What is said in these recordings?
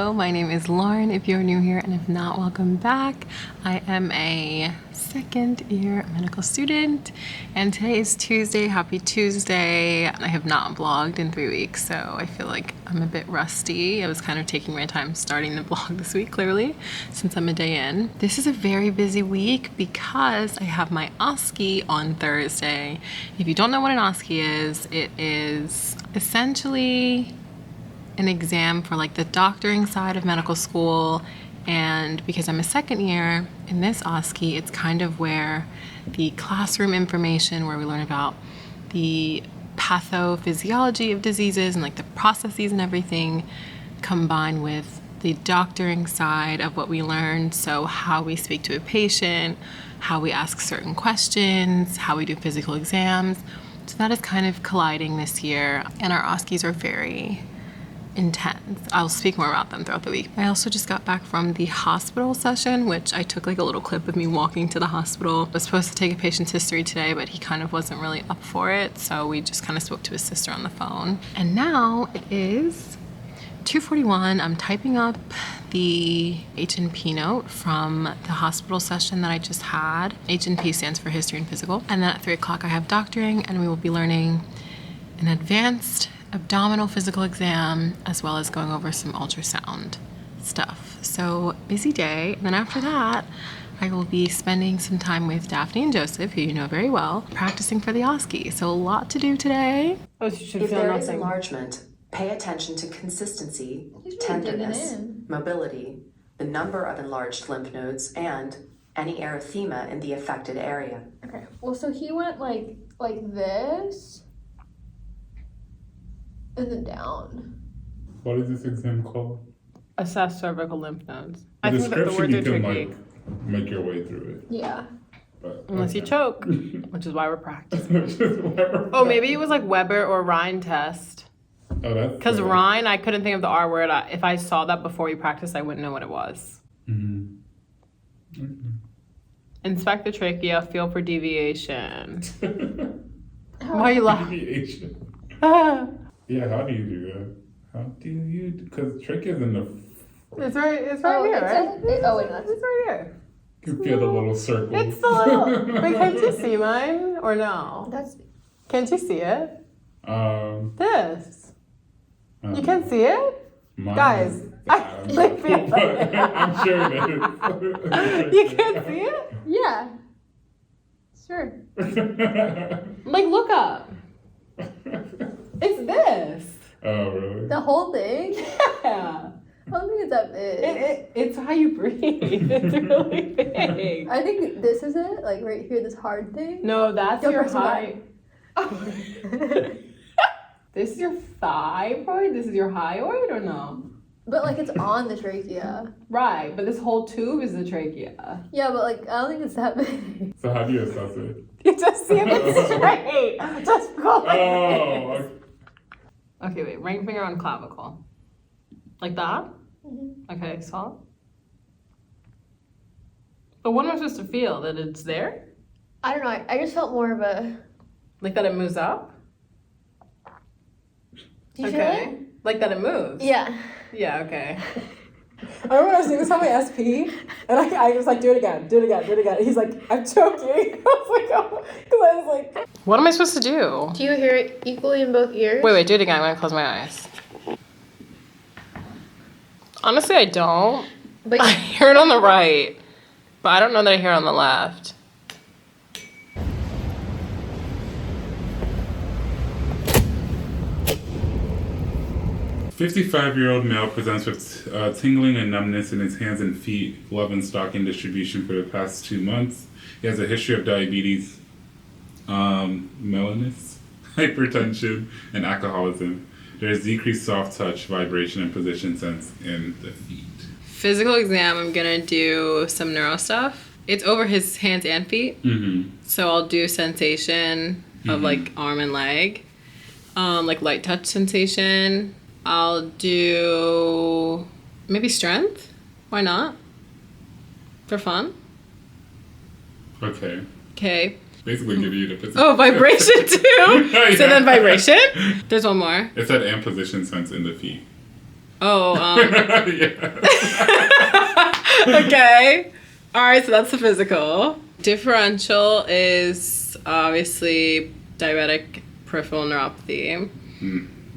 Hello, my name is Lauren. If you're new here, and if not, welcome back. I am a second year medical student, and today is Tuesday. Happy Tuesday. I have not vlogged in 3 weeks, so I feel like I'm a bit rusty. I was kind of taking my time starting the vlog this week, clearly, since I'm a day in. This is a very busy week because I have my Osce on Thursday. If you don't know what an Osce is, it is essentially an exam for like the doctoring side of medical school, and because I'm a second year in this Osce, it's kind of where the classroom information, where we learn about the pathophysiology of diseases and like the processes and everything, combined with the doctoring side of what we learned. So how we speak to a patient, how we ask certain questions, how we do physical exams. So that is kind of colliding this year, and our Osces are very intense. I'll speak more about them throughout the week. I also just got back from the hospital session, which I took like a little clip of me walking to the hospital. I was supposed to take a patient's history today, but he kind of wasn't really up for it, so we just kind of spoke to his sister on the phone. And now it is 2:41. I'm typing up the H&P note from the hospital session that I just had. H&P stands for history and physical. And then at 3 o'clock I have doctoring, and we will be learning an advanced abdominal physical exam, as well as going over some ultrasound stuff. So busy day. And then after that, I will be spending some time with Daphne and Joseph, who you know very well, practicing for the Osce. So a lot to do today. Oh, so you should if feel there nothing. is enlargement, pay attention to consistency, tenderness, mobility, the number of enlarged lymph nodes, and any erythema in the affected area. Okay, well, so he went like this, and then down. What is this exam called? Assess cervical lymph nodes. The I think that the description words you are can tricky. like make your way through it. Yeah. But, Unless you choke, which is why we're practicing. Whatever. Oh, maybe it was like Weber or Rhine test. Oh, that's Because Rhine, I couldn't think of the R word. If I saw that before you practiced, I wouldn't know what it was. Mm-hmm. Inspect the trachea, feel for deviation. Why are you laughing? Deviation. Ah, Yeah, how do you do that? How do you? Because trachea's in the. it's right here, It right? says, oh wait, no, that's It's right here. You can feel the little circle. It's the little. Wait, can't you see mine or no? that's Can't you see it? This. Um, You can see it? mine Guys, is- I I'm like not- feel it. I'm sure it is. You can't see it? yeah. Sure. Like, look up. It's this. Oh, really? The whole thing? Yeah. I don't think it's that big. It's how you breathe. It's really big. I think this is it, like right here, this hard thing. No, that's Don't your press high. This is your thyroid? This is your hyoid or no? But like it's on the trachea. Right, but this whole tube is the trachea. Yeah, but like I don't think it's that big. So how do you assess it? You just see if it's straight. Just go like Oh, this. Okay, wait. Ring finger on clavicle. Like that? Mm-hmm. Okay, solid. But what am I supposed to feel? That it's there? I don't know. I just felt more of a. Like that it moves up? Do you feel it? Like that it moves? Yeah. Yeah, okay. I remember when I was doing this on my SP, and I was like, do it again. He's like, I'm choking. I was like, oh, because I was like. What am I supposed to do? Do you hear it equally in both ears? Wait, do it again. I'm gonna close my eyes. Honestly, I don't. But I hear it on the right, but I don't know that I hear it on the left. "55-year-old male presents with tingling and numbness in his hands and feet, glove and stocking distribution for the past 2 months. He has a history of diabetes, mellitus, hypertension, and alcoholism. There is decreased soft touch, vibration, and position sense in the feet." Physical exam, I'm gonna do some neuro stuff. It's over his hands and feet. Mm-hmm. So I'll do sensation of like arm and leg, like light touch sensation. I'll do maybe strength. Why not? For fun. Okay. Okay. Basically giving you the position. Oh, vibration too. Yeah. So then vibration. There's one more. It said and position sense in the feet. Oh, Yeah. okay. All right, so that's the physical. Differential is obviously diabetic peripheral neuropathy.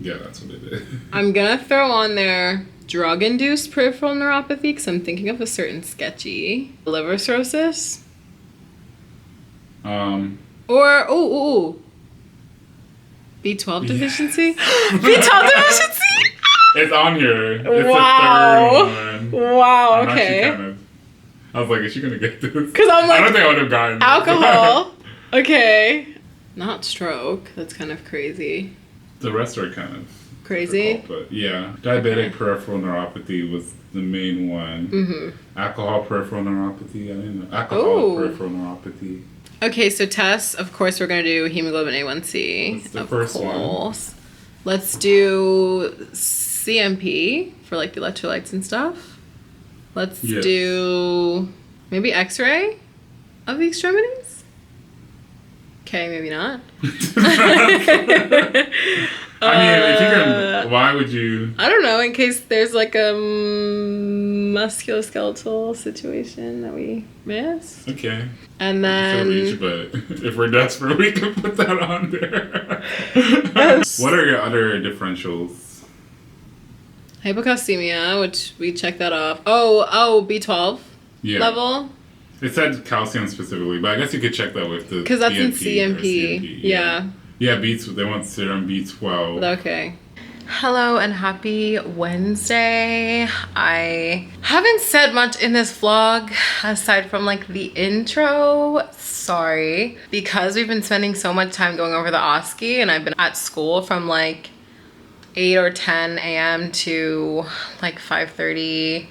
Yeah, that's what it is. I'm gonna throw on there drug-induced peripheral neuropathy because I'm thinking of a certain sketchy. Liver cirrhosis. Or, B12 deficiency? B12 deficiency? It's on here. It's Wow. the third one. Wow, I'm actually okay. kind of, I was like, is she gonna get this? Because I'm I don't like, think I would have gotten this. alcohol. Okay. Not stroke. That's kind of crazy. The rest are kind of Crazy? difficult, but yeah, diabetic peripheral neuropathy was the main one. Mm-hmm. Alcohol peripheral neuropathy. I didn't know. Alcohol Ooh. peripheral neuropathy. Okay, so tests, of course, we're going to do hemoglobin A1C. That's the of first one. course. Let's do CMP for like the electrolytes and stuff. Let's Yes. do maybe x-ray of the extremities. Okay, maybe not. I mean, if you can, why would you? I don't know, in case there's like a musculoskeletal situation that we missed. Okay. And So then reach, but if we're desperate, we can put that on there. What are your other differentials? hypocalcemia, which we checked that off. Oh, B12 Yeah. level. It said calcium specifically, but I guess you could check that with the Because that's in BNP or CMP. Yeah. Yeah, they want serum B12. Okay. Hello and happy Wednesday. I haven't said much in this vlog aside from like the intro. Sorry. Because we've been spending so much time going over the Osce and I've been at school from like 8 or 10 a.m. to like 5:30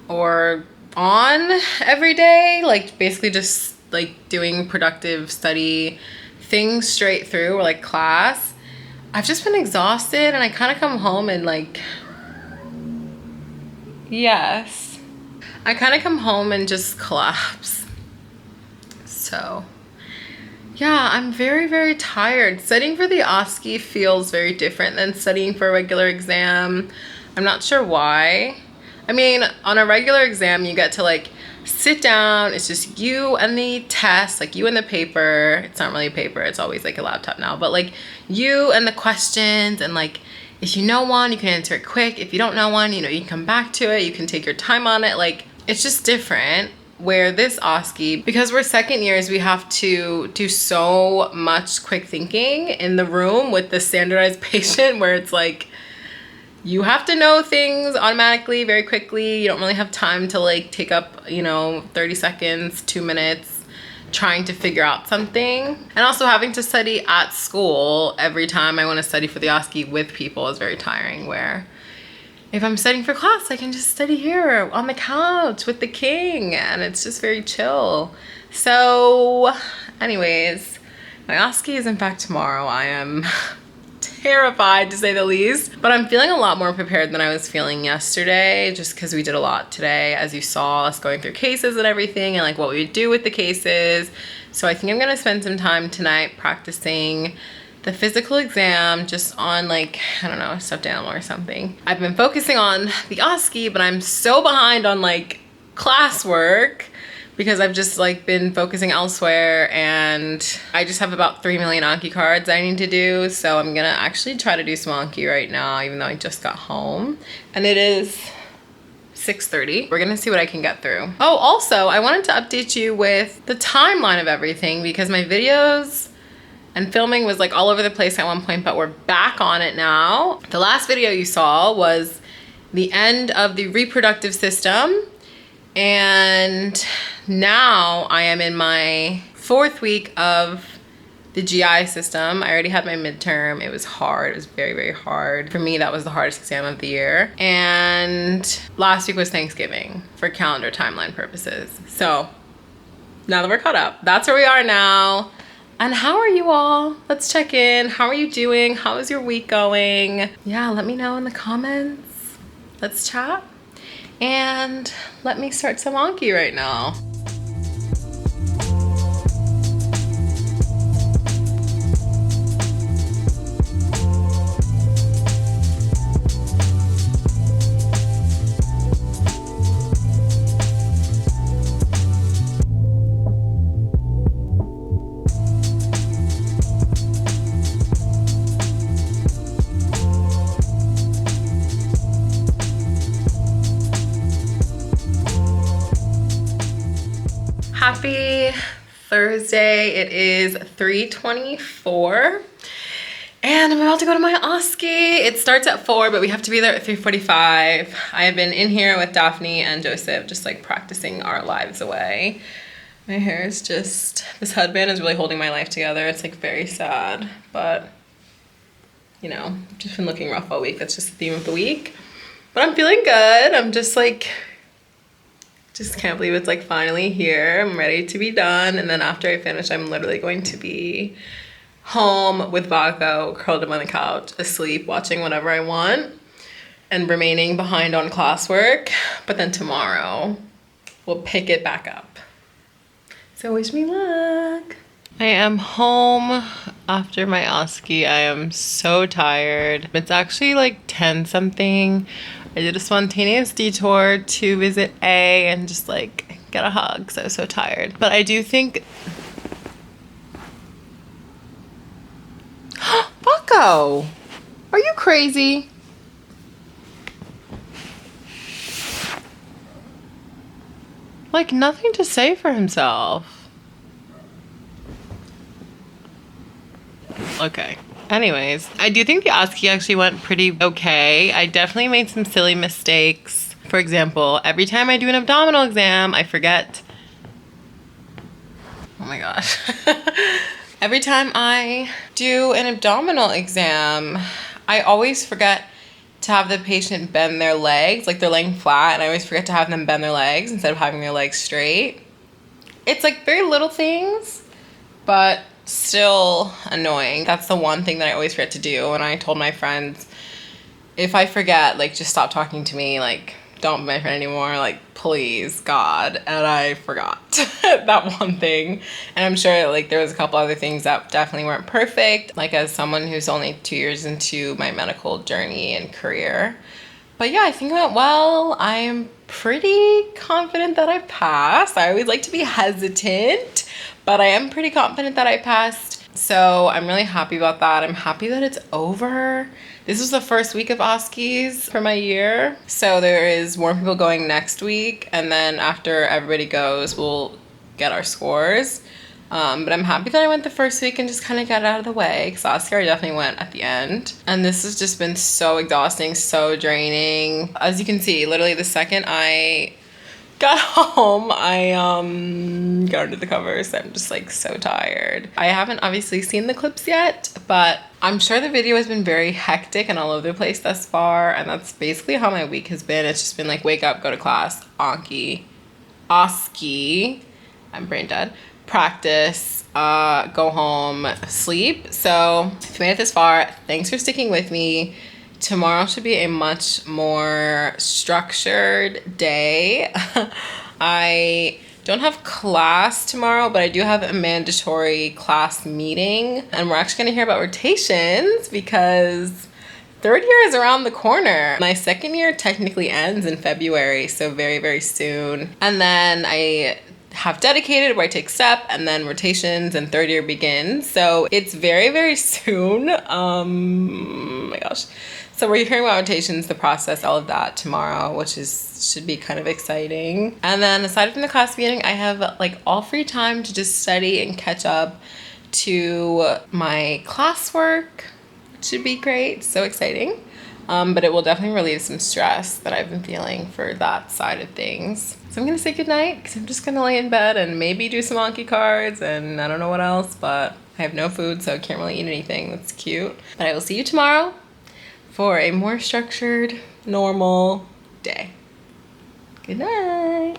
or on every day. Like basically just like doing productive study things straight through or like class. I've just been exhausted and I kind of come home and like, yes. I kind of come home and just collapse. So, yeah, I'm very, very tired. Studying for the Osce feels very different than studying for a regular exam. I'm not sure why. I mean, on a regular exam, you get to like sit down. It's just you and the test, like you and the paper. It's not really a paper. It's always like a laptop now, but like you and the questions, and like if you know one, you can answer it quick. If you don't know one, you know, you can come back to it. You can take your time on it. Like it's just different. Where this Osce, because we're second years, we have to do so much quick thinking in the room with the standardized patient where it's like, you have to know things automatically very quickly. You don't really have time to like take up, you know, 30 seconds, 2 minutes trying to figure out something. And also having to study at school every time I want to study for the Osce with people is very tiring, where if I'm studying for class, I can just study here on the couch with the king and it's just very chill. So anyways, my Osce is in fact tomorrow. I am terrified to say the least, but I'm feeling a lot more prepared than I was feeling yesterday just because we did a lot today, as you saw us going through cases and everything and like what we would do with the cases. So I think I'm gonna spend some time tonight practicing the physical exam just on like, I don't know, a stuffed animal or something. I've been focusing on the Osce, but I'm so behind on like classwork because I've just like been focusing elsewhere, and I just have about 3 million Anki cards I need to do. So I'm gonna actually try to do some Anki right now, even though I just got home. And it is 6:30. We're gonna see what I can get through. Oh, also, I wanted to update you with the timeline of everything because my videos and filming was like all over the place at one point, but we're back on it now. The last video you saw was the end of the reproductive system, and now I am in my 4th week of the GI system. I already had my midterm. It was hard. It was very, very hard. For me, that was the hardest exam of the year. And last week was Thanksgiving for calendar timeline purposes. So now that we're caught up, that's where we are now. And how are you all? Let's check in. How are you doing? How is your week going? Yeah, let me know in the comments. Let's chat. And let me start some Anki right now. Thursday. It is 3:24 and I'm about to go to my Osce. It starts at 4, but we have to be there at 3:45. I have been in here with Daphne and Joseph just like practicing our lives away. My hair is just, this headband is really holding my life together. It's like very sad, but you know, I've just been looking rough all week. That's just the theme of the week. But I'm feeling good. I'm just like, just can't believe it's like finally here. I'm ready to be done. And then after I finish, I'm literally going to be home with Vago, curled up on the couch, asleep, watching whatever I want, and remaining behind on classwork. But then tomorrow, we'll pick it back up. So wish me luck. I am home after my Osce. I am so tired. It's actually like 10 something. I did a spontaneous detour to visit A and just like get a hug because I was so tired. But I do think... Bucko! Are you crazy? Like nothing to say for himself. Okay. Anyways, I do think the Osce actually went pretty okay. I definitely made some silly mistakes. For example, every time I do an abdominal exam, I forget. Oh my gosh. Every time I do an abdominal exam, I always forget to have the patient bend their legs, like they're laying flat, and I always forget to have them bend their legs instead of having their legs straight. It's like very little things, but still annoying. That's the one thing that I always forget to do. And I told my friends, if I forget, like just stop talking to me, like don't be my friend anymore, like please God. And I forgot that one thing. And I'm sure like there was a couple other things that definitely weren't perfect, like as someone who's only 2 years into my medical journey and career. But yeah, I think it went well. I am pretty confident that I passed. I always like to be hesitant, but I am pretty confident that I passed. So I'm really happy about that. I'm happy that it's over. This was the first week of Osce's for my year. So there is more people going next week. And then after everybody goes, we'll get our scores. But I'm happy that I went the first week and just kind of got it out of the way, because last year I definitely went at the end. And this has just been so exhausting, so draining. As you can see, literally the second I got home, I got under the covers. I'm just like so tired. I haven't obviously seen the clips yet, but I'm sure the video has been very hectic and all over the place thus far. And that's basically how my week has been. It's just been like wake up, go to class, Osce, I'm brain dead, practice, go home, sleep. So if you made it this far, thanks for sticking with me. Tomorrow should be a much more structured day. I don't have class tomorrow, but I do have a mandatory class meeting. And we're actually gonna hear about rotations because third year is around the corner. My second year technically ends in February, so very, very soon. And then I have dedicated where I take step, and then rotations and third year begins. So it's very, very soon. Oh my gosh. So we're hearing about rotations, the process, all of that tomorrow, which should be kind of exciting. And then aside from the class meeting, I have like all free time to just study and catch up to my classwork, which should be great. So exciting. But it will definitely relieve some stress that I've been feeling for that side of things. So I'm gonna say goodnight because I'm just gonna lay in bed and maybe do some Anki cards and I don't know what else, but I have no food, so I can't really eat anything that's cute. But I will see you tomorrow for a more structured, normal day. Good night.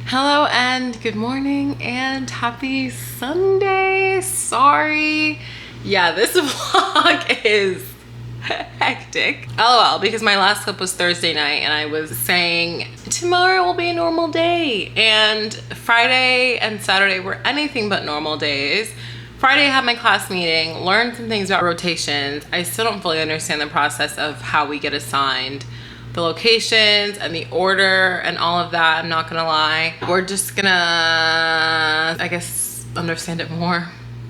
Hello and good morning and happy Sunday. Sorry. Yeah, this vlog is hectic. LOL, because my last clip was Thursday night and I was saying tomorrow will be a normal day, and Friday and Saturday were anything but normal days. Friday I had my class meeting, learned some things about rotations. I still don't fully understand the process of how we get assigned the locations and the order and all of that, I'm not gonna lie. We're just gonna, I guess, understand it more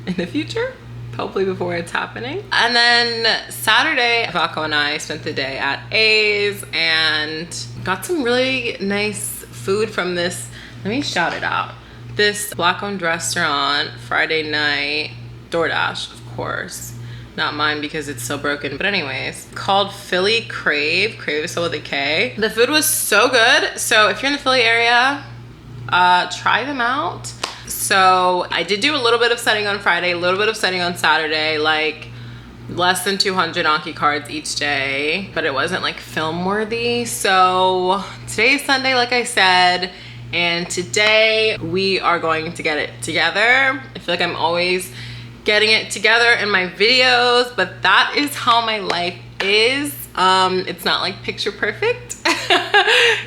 in the future. hopefully before it's happening. And then Saturday, Vaco and I spent the day at A's and got some really nice food from this, let me shout it out, this Black-owned restaurant, Friday night, DoorDash, of course. Not mine because it's so broken, but anyways, called Philly Crave. Crave is so with a K. The food was so good. So if you're in the Philly area, try them out. So I did do a little bit of setting on Friday, a little bit of setting on Saturday, like less than 200 Anki cards each day, but it wasn't like film worthy. So today is Sunday, like I said, and today we are going to get it together. I feel like I'm always getting it together in my videos, but that is how my life is. It's not like picture perfect.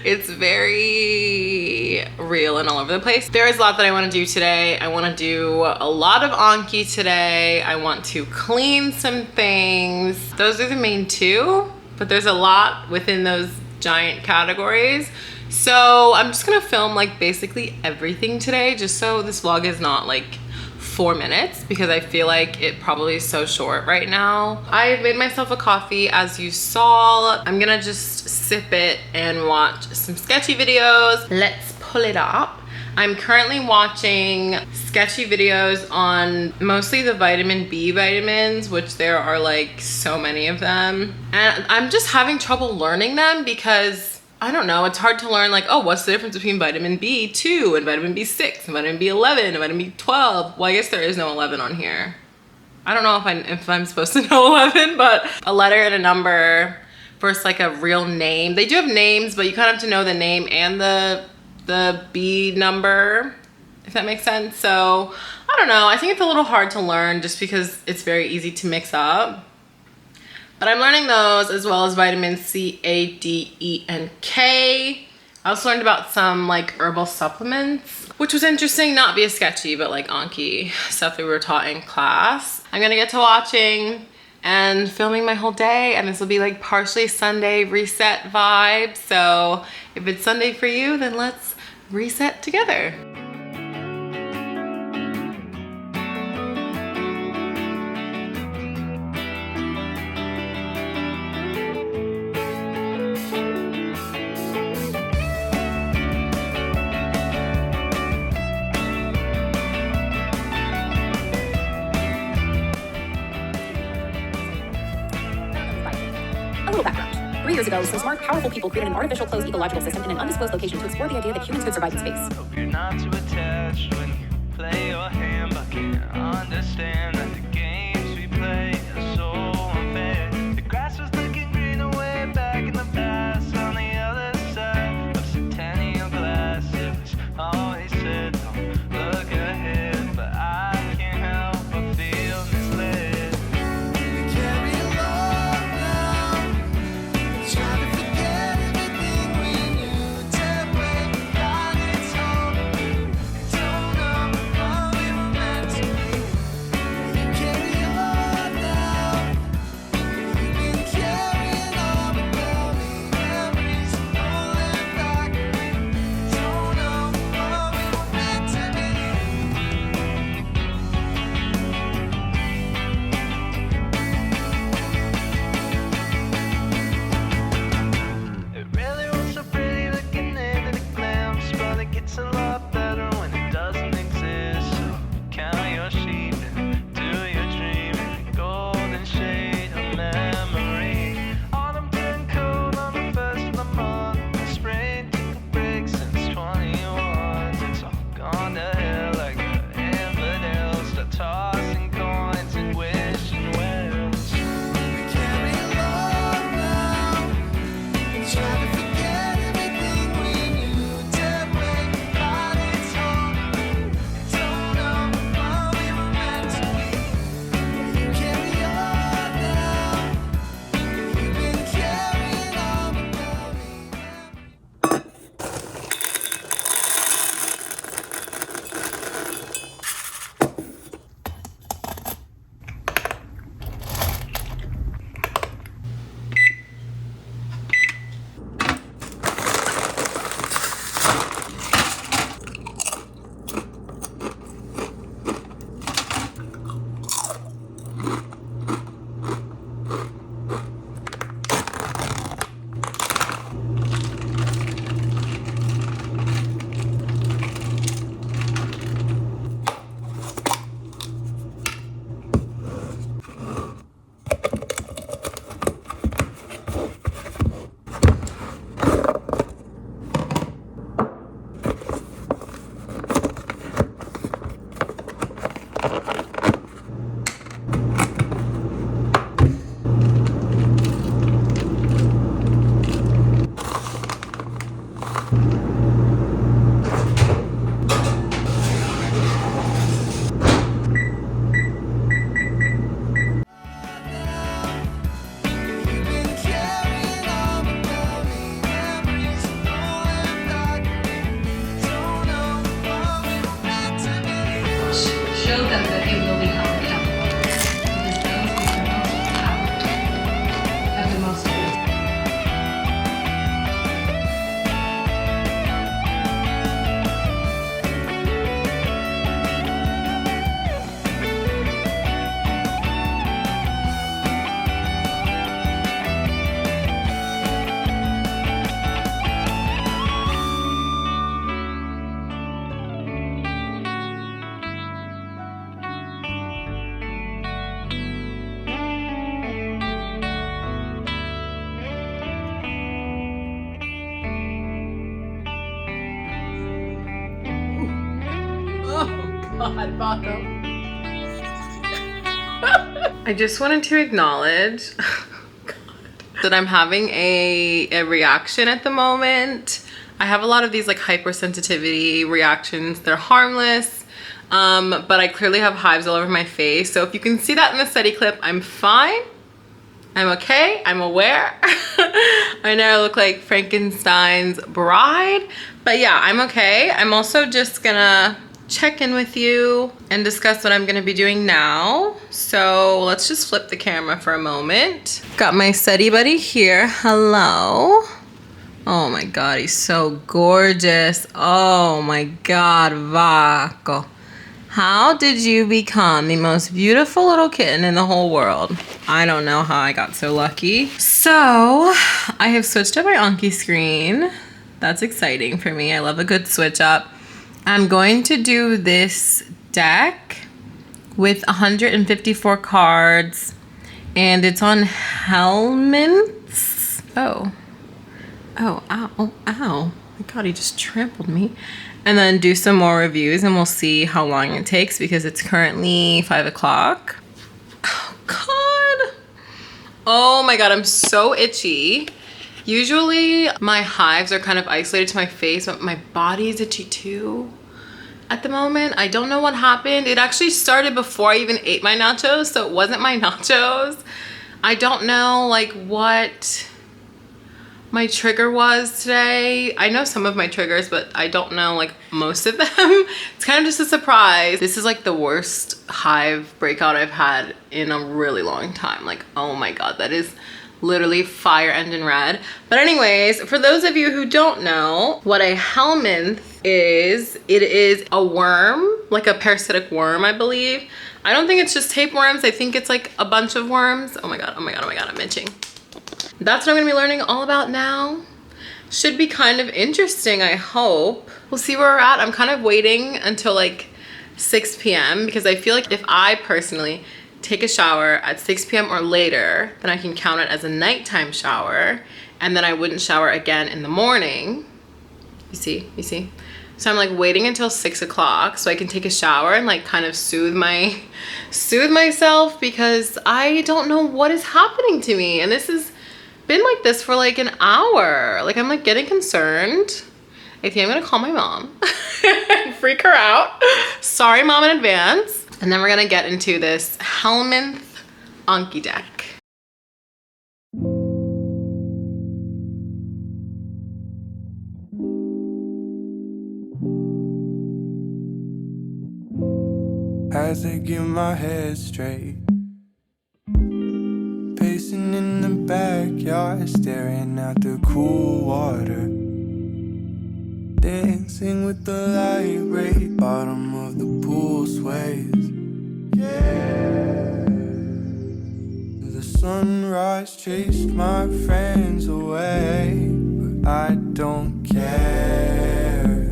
It's very real and all over the place. There is a lot that I want to do today. I want to do a lot of Anki today. I want to clean some things. Those are the main two, but there's a lot within those giant categories. So I'm just gonna film like basically everything today, just so this vlog is not like 4 minutes, because I feel like it probably is so short right now. I've made myself a coffee, as you saw. I'm gonna just sip it and watch some sketchy videos. Let's pull it up. I'm currently watching sketchy videos on mostly the vitamin B vitamins, which there are like so many of them. And I'm just having trouble learning them because I don't know, it's hard to learn like, oh, what's the difference between vitamin B2 and vitamin B6 and vitamin B11 and vitamin B12? Well, I guess there is no 11 on here. I don't know if I'm supposed to know 11, but a letter and a number versus like a real name. They do have names, but you kind of have to know the name and the B number, if that makes sense. So I don't know, I think it's a little hard to learn just because it's very easy to mix up. But I'm learning those, as well as vitamin C, A, D, E, and K. I also learned about some like herbal supplements, which was interesting, not via sketchy, but like Anki stuff that we were taught in class. I'm gonna get to watching and filming my whole day, and this will be like partially Sunday reset vibe. So if it's Sunday for you, then let's reset together. A little background. 3 years ago, some smart, powerful people created an artificial closed ecological system in an undisclosed location to explore the idea that humans could survive in space. Hope you're not too attached when you play your hand, but can't understand that the games we play are so unfair. The grass was looking greener way back in the past, on the other side of centennial glass. It was always said, don't look ahead, but I can't help but feel misled. We carry along now, trying to forget everything we knew. Tell when God is home, don't know what we were meant to be. You carry along now, Show them that it will be healthy because those minerals have the most use. God, bottom. I just wanted to acknowledge that I'm having a reaction at the moment. I have a lot of these like hypersensitivity reactions. They're harmless, but I clearly have hives all over my face. So if you can see that in the study clip, I'm fine. I'm okay, I'm aware. I know I look like Frankenstein's bride, but yeah, I'm okay. I'm also just gonna check in with you and discuss what I'm gonna be doing now. So let's just flip the camera for a moment. Got my study buddy here, hello. Oh my God, he's so gorgeous. Oh my God, Vaco. How did you become the most beautiful little kitten in the whole world? I don't know how I got so lucky. So I have switched up my Anki screen. That's exciting for me. I love a good switch up. I'm going to do this deck with 154 cards and it's on helminths. Oh, ow, oh, ow. My God, he just trampled me. And then do some more reviews and we'll see how long it takes because it's currently 5 o'clock. Oh God. Oh my God, I'm so itchy. Usually my hives are kind of isolated to my face, but my body is itchy too at the moment. I don't know what happened. It actually started before I even ate my nachos, so it wasn't my nachos. I don't know like what my trigger was today. I know some of my triggers, but I don't know like most of them. It's kind of just a surprise. This is like the worst hive breakout I've had in a really long time. Like, oh my God, that is literally fire engine red. But anyways, for those of you who don't know what a helminth is, it is a worm, like a parasitic worm, I believe. I don't think it's just tapeworms. I think it's like a bunch of worms. Oh my God, oh my God, oh my God, I'm itching. That's what I'm gonna be learning all about now. Should be kind of interesting, I hope. We'll see where we're at. I'm kind of waiting until like 6 p.m. because I feel like if I personally take a shower at 6 p.m. or later, then I can count it as a nighttime shower and then I wouldn't shower again in the morning. You see? So I'm like waiting until 6 o'clock so I can take a shower and like kind of soothe myself because I don't know what is happening to me. And this has been like this for like an hour. Like I'm like getting concerned. I think I'm gonna call my mom and freak her out. Sorry, Mom, in advance. And then we're gonna get into this helminth Anki deck. As I get my head straight, pacing in the backyard, staring at the cool water, dancing with the light ray, bottom of the pool sways. Yeah. The sunrise chased my friends away, but I don't care,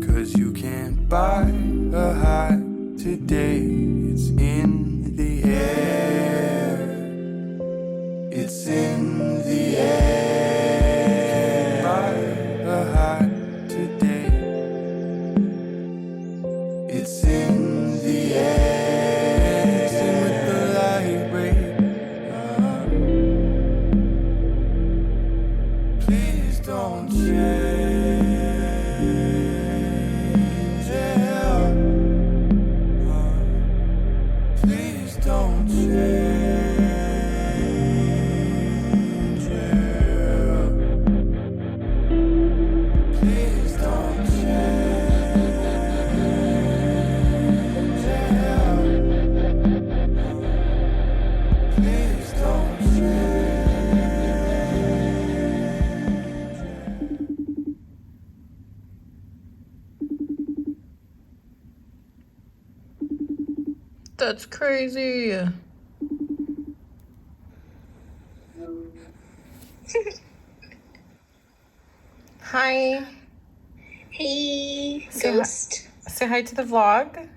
'cause you can't buy a high today. It's in the air. It's in the air. Buy a high today. It's in the air. Dancing with the light ray. Please don't change, yeah. Please don't change, yeah. Please don't change, yeah. Please don't That's crazy. Hi. Hey, Say hi. ghost. Say hi to the vlog.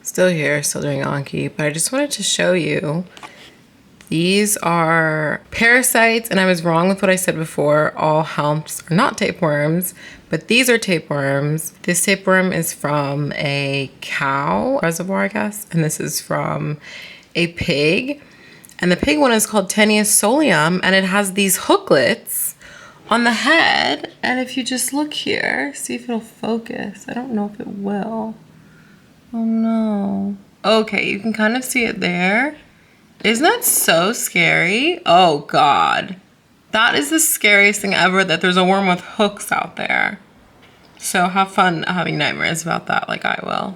Still here, still doing Anki, but I just wanted to show you. These are parasites, and I was wrong with what I said before. All helms are not tapeworms, but these are tapeworms. This tapeworm is from a cow reservoir, I guess, and this is from a pig. And the pig one is called Tetanus solium, and it has these hooklets on the head. And if you just look here, see if it'll focus. I don't know if it will. Oh no. Okay, you can kind of see it there. Isn't that so scary? Oh God. That is the scariest thing ever, that there's a worm with hooks out there. So have fun having nightmares about that like I will.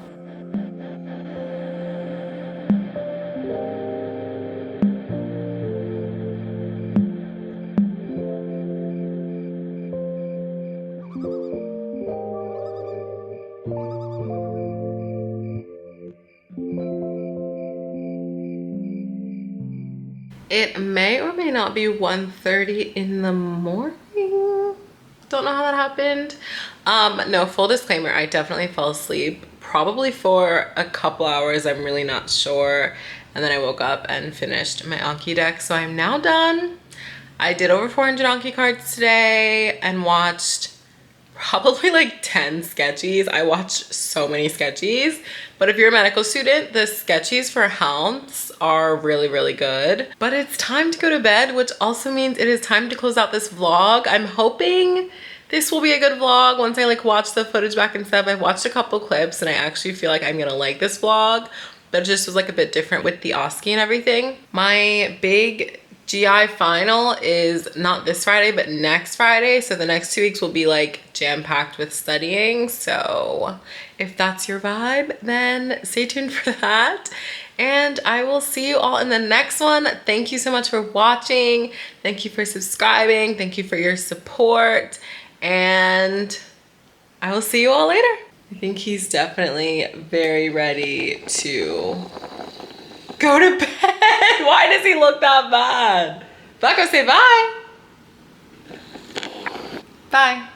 It may or may not be 1:30 in the morning. Don't know how that happened. No, full disclaimer, I definitely fell asleep, probably for a couple hours, I'm really not sure. And then I woke up and finished my Anki deck, so I'm now done. I did over 400 Anki cards today and watched probably like 10 sketchies. I watched so many sketchies, but if you're a medical student, the sketchies for Helms are really, really good. But it's time to go to bed, which also means it is time to close out this vlog. I'm hoping this will be a good vlog once I like watch the footage back and stuff. I've watched a couple clips and I actually feel like I'm gonna like this vlog, but it just was like a bit different with the Osce and everything. My big GI final is not this Friday, but next Friday. So the next 2 weeks will be like jam-packed with studying. So if that's your vibe, then stay tuned for that. And I will see you all in the next one. Thank you so much for watching. Thank you for subscribing. Thank you for your support. And I will see you all later. I think he's definitely very ready to go to bed. Why does he look that bad? Bucko, say bye. Bye.